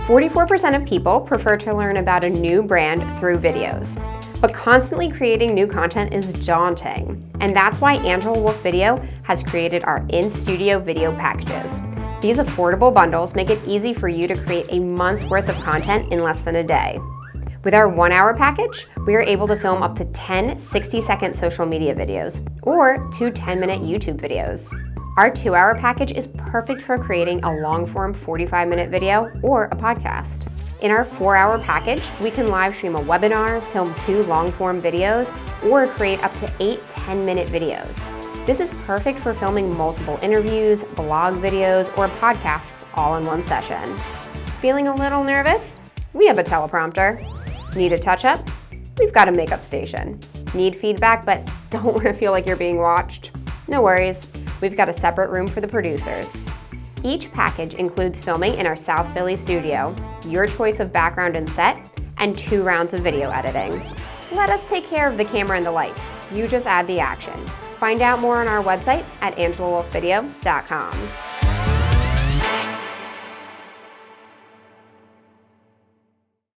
44% of people prefer to learn about a new brand through videos, but constantly creating new content is daunting. And that's why Angela Wolf Video has created our in-studio video packages. These affordable bundles make it easy for you to create a month's worth of content in less than a day. With our 1-hour package, we are able to film up to 10 60-second social media videos or 2 10-minute YouTube videos. Our 2-hour package is perfect for creating a long-form 45-minute video or a podcast. In our 4-hour package, we can live stream a webinar, film 2 long-form videos, or create up to 8 10-minute videos. This is perfect for filming multiple interviews, blog videos, or podcasts all in one session. Feeling a little nervous? We have a teleprompter. Need a touch-up? We've got a makeup station. Need feedback but don't want to feel like you're being watched? No worries. We've got a separate room for the producers. Each package includes filming in our South Philly studio, your choice of background and set, and 2 rounds of video editing. Let us take care of the camera and the lights. You just add the action. Find out more on our website at angelawolfvideo.com.